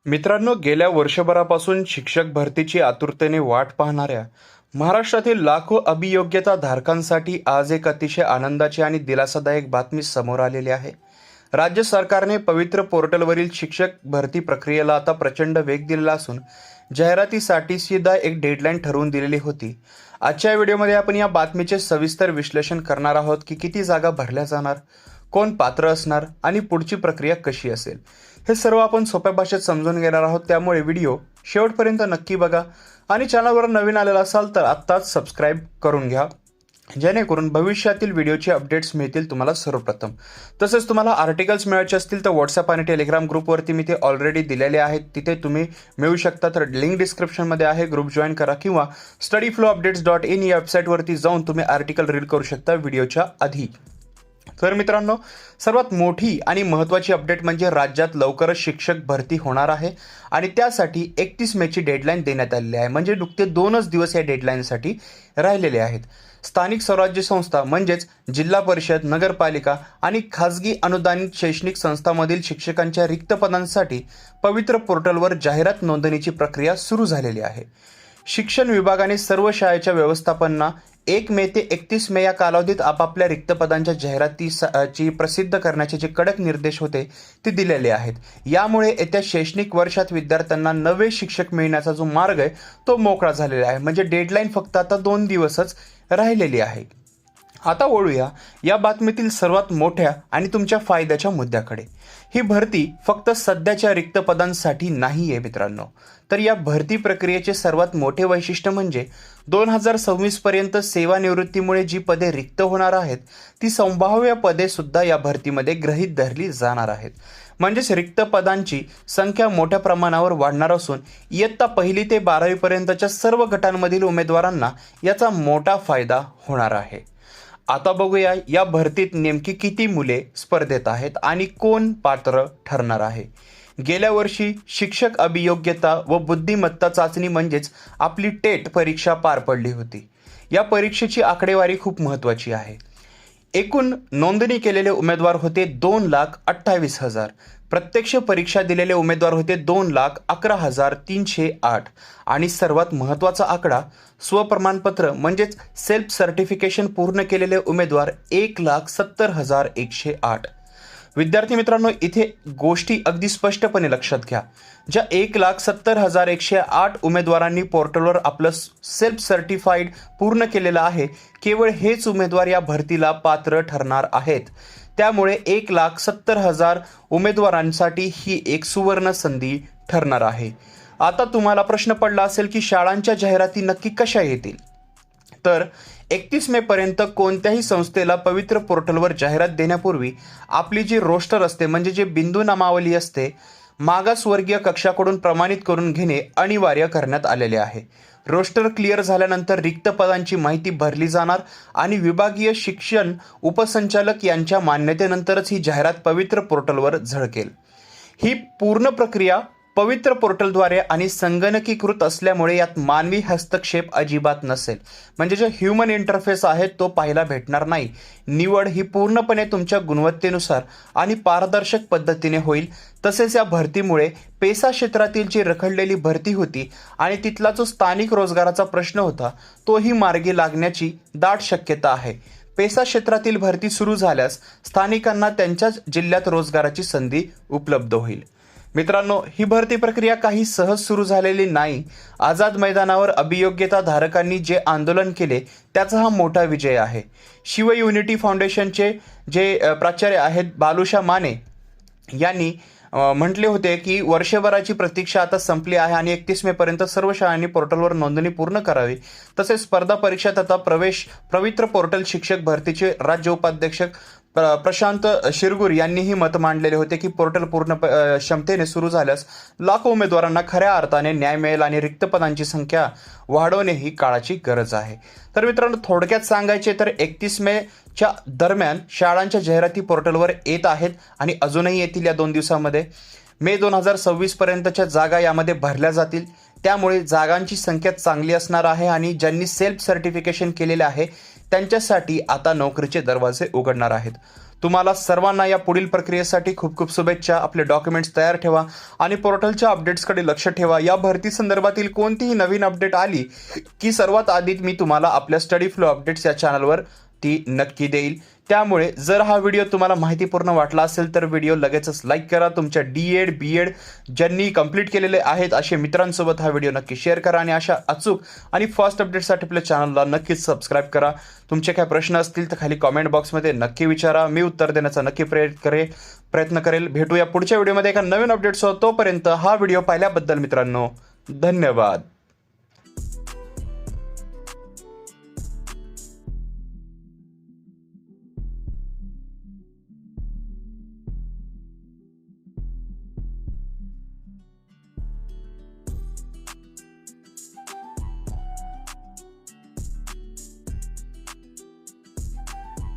मित्रांनो, गेल्या वर्षभरापासून शिक्षक भरतीची आतुरतेने वाट पाहणाऱ्या महाराष्ट्रातील लाखो अभियोग्यता धारकांसाठी आज एक अतिशय आनंदाची आणि दिलासादायक बातमी समोर आलेली आहे. राज्य सरकारने पवित्र पोर्टलवरील शिक्षक भरती प्रक्रियेला आता प्रचंड वेग दिलेला असून जाहिरातीसाठी सुद्धा एक डेडलाईन ठरवून दिलेली होती. आजच्या व्हिडिओमध्ये आपण या बातमीचे सविस्तर विश्लेषण करणार आहोत की किती जागा भरल्या जाणार, कोण पात्र असणार आणि पुढची प्रक्रिया कशी असेल. हे सर्व आपण सोप्या भाषेत समजून घेणार आहोत. त्यामुळे व्हिडिओ शेवटपर्यंत नक्की बघा आणि चॅनलवर नवीन आलेला असाल तर आत्ताच सबस्क्राईब करून घ्या, जेणेकरून भविष्यातील व्हिडिओचे अपडेट्स मिळतील तुम्हाला सर्वप्रथम. तसेच तुम्हाला आर्टिकल्स मिळायचे असतील तर व्हॉट्सअप आणि टेलिग्राम ग्रुपवरती मी ते ऑलरेडी दिलेले आहेत, तिथे तुम्ही मिळू शकता. तर लिंक डिस्क्रिप्शनमध्ये आहे, ग्रुप जॉईन करा किंवा studyflowupdates.in या वेबसाईटवरती जाऊन तुम्ही आर्टिकल रीड करू शकता व्हिडिओच्या आधी. तर मित्रांनो, सर्वात मोठी आणि महत्त्वाची अपडेट म्हणजे राज्यात लवकरच शिक्षक भरती होणार आहे आणि त्यासाठी 31 मेची डेडलाईन देण्यात आलेली आहे. म्हणजे नुकते 2च दिवस या डेडलाईनसाठी राहिलेले आहेत. स्थानिक स्वराज्य संस्था म्हणजेच जिल्हा परिषद, नगरपालिका आणि खाजगी अनुदानित शैक्षणिक संस्थांमधील शिक्षकांच्या रिक्त पदांसाठी पवित्र पोर्टलवर जाहिरात नोंदणीची प्रक्रिया सुरू झालेली आहे. शिक्षण विभागाने सर्व शाळेच्या व्यवस्थापनांना 1 मे ते 31 मे या कालावधीत आपापल्या रिक्त पदांच्या जाहिरातीची प्रसिद्ध करण्याचे जे कडक निर्देश होते ते दिलेले आहेत. यामुळे येत्या शैक्षणिक वर्षात विद्यार्थ्यांना नवे शिक्षक मिळण्याचा जो मार्ग आहे तो मोकळा झालेला आहे. म्हणजे डेडलाईन फक्त आता 2 दिवसच राहिलेली आहे. आता वळूया या बातमीतील सर्वात मोठ्या आणि तुमच्या फायद्याच्या मुद्द्याकडे. ही भरती फक्त सध्याच्या रिक्त पदांसाठी नाही आहे मित्रांनो, तर या भरती प्रक्रियेचे सर्वात मोठे वैशिष्ट्य म्हणजे 2026 पर्यंत सेवानिवृत्तीमुळे जी पदे रिक्त होणार आहेत ती संभाव्य पदे सुद्धा या भरतीमध्ये गृहीत धरली जाणार आहेत. म्हणजेच रिक्त पदांची संख्या मोठ्या प्रमाणावर वाढणार असून इयत्ता 1ली ते 12वी पर्यंतच्या सर्व गटांमधील उमेदवारांना याचा मोठा फायदा होणार आहे. आता बघूया या भरतीत नेमकी किती मुले स्पर्धेत आहेत आणि कोण पात्र ठरणार आहे. गेल्या वर्षी शिक्षक अभियोग्यता व बुद्धिमत्ता चाचणी म्हणजेच आपली टेट परीक्षा पार पडली होती. या परीक्षेची आकडेवारी खूप महत्त्वाची आहे. एकूण नोंदणी केलेले उमेदवार होते 2,28,000. प्रत्यक्ष परीक्षा दिलेले उमेदवार होते 2,11,308 आणि सर्वात महत्त्वाचा आकडा स्वप्रमाणपत्र म्हणजेच सेल्फ सर्टिफिकेशन पूर्ण केलेले उमेदवार 1,70,108. विद्यार्थी मित्रांनो, इथे गोष्टी अगदी स्पष्टपणे लक्षात घ्या. ज्या 1,70,108 उमेदवारांनी पोर्टलवर आपलं सेल्फ सर्टिफाईड पूर्ण केलेलं आहे, केवळ हेच उमेदवार या भरतीला पात्र ठरणार आहेत. त्यामुळे 1,70,000 उमेदवारांसाठी ही एक सुवर्ण संधी ठरणार आहे. आता तुम्हाला प्रश्न पडला असेल की शाळांच्या जाहिराती नक्की कशा येतील. तर 31 मे पर्यंत कोणत्याही संस्थेला पवित्र पोर्टलवर जाहिरात देण्यापूर्वी आपली जी रोस्टर असते म्हणजे जे बिंदू नामावली असते, मागासवर्गीय कक्षाकडून प्रमाणित करून घेणे अनिवार्य करण्यात आलेले आहे. रोस्टर क्लिअर झाल्यानंतर रिक्त पदांची माहिती भरली जाणार आणि विभागीय शिक्षण उपसंचालक यांच्या मान्यतेनंतरच ही जाहिरात पवित्र पोर्टलवर झळकेल. ही पूर्ण प्रक्रिया पवित्र पोर्टलद्वारे आणि संगणकीकृत असल्यामुळे यात मानवी हस्तक्षेप अजिबात नसेल. म्हणजे जो ह्युमन इंटरफेस आहे तो पाहायला भेटणार नाही. निवड ही पूर्णपणे तुमच्या गुणवत्तेनुसार आणि पारदर्शक पद्धतीने होईल. तसेच या भरतीमुळे पेसा क्षेत्रातील जी रखडलेली भरती होती आणि तिथला जो स्थानिक रोजगाराचा प्रश्न होता तोही मार्गी लागण्याची दाट शक्यता आहे. पेसा क्षेत्रातील भरती सुरू झाल्यास स्थानिकांना त्यांच्याच जिल्ह्यात रोजगाराची संधी उपलब्ध होईल. मित्रांनो, ही भरती प्रक्रिया काही सहज सुरू झालेली नाही. आझाद मैदानावर अभियोग्यता धारकांनी जे आंदोलन केले त्याचा हा मोठा विजय आहे. शिव युनिटी फाउंडेशनचे जे प्राचार्य आहेत बालुशा माने यांनी म्हटले होते की वर्षभराची प्रतीक्षा आता संपली आहे आणि 31 मे पर्यंत सर्व शाळांनी पोर्टलवर नोंदणी पूर्ण करावी. तसेच स्पर्धा परीक्षा तथा पवित्र पोर्टल शिक्षक भरतीचे राज्य उपाध्यक्ष प्रशांत शिरगुर यांनीही मत मांडलेले होते की पोर्टल पूर्ण क्षमतेने सुरू झाल्यास लाखो उमेदवारांना खऱ्या अर्थाने न्याय मिळेल आणि रिक्त पदांची संख्या वाढवणे ही काळाची गरज आहे. तर मित्रांनो, थोडक्यात सांगायचे तर 31 मेच्या दरम्यान शाळांच्या जाहिराती पोर्टलवर येत आहेत आणि अजूनही येतील या 2 दिवसामध्ये. मे 2026 पर्यंतच्या जागा यामध्ये भरल्या जातील. त्यामुळे जागांची संख्या चांगली असणार आहे आणि ज्यांनी सेल्फ सर्टिफिकेशन केलेले आहे त्यांच्यासाठी आता नोकरीचे दरवाजे उघडणार आहेत. तुम्हाला सर्वांना या पुढील प्रक्रियेसाठी खूप खूप शुभेच्छा. आपले डॉक्युमेंट्स तयार ठेवा आणि पोर्टलच्या अपडेट्सकडे लक्ष ठेवा. या भरती संदर्भातील कोणतीही नवीन अपडेट आली की सर्वात आधी मी तुम्हाला आपल्या स्टडी फ्लो अपडेट्स या चॅनलवर ती नक्की देईल. त्यामुळे जर हा व्हिडिओ तुम्हाला माहितीपूर्ण वाटला असेल तर व्हिडिओ लगेचच लाईक करा. तुमच्या D.Ed B.Ed ज्यांनी कंप्लीट केलेले आहेत असे मित्रांसोबत हा व्हिडिओ नक्की शेअर करा आणि अशा अचूक आणि फास्ट अपडेटसाठी आपल्या चॅनलला नक्कीच सबस्क्राईब करा. तुमचे काय प्रश्न असतील तर खाली कॉमेंट बॉक्समध्ये नक्की विचारा. मी उत्तर देण्याचा नक्की प्रयत्न करेल. भेटूया पुढच्या व्हिडिओमध्ये एका नवीन अपडेट्ससह. तोपर्यंत हा व्हिडिओ पाहिल्याबद्दल मित्रांनो धन्यवाद.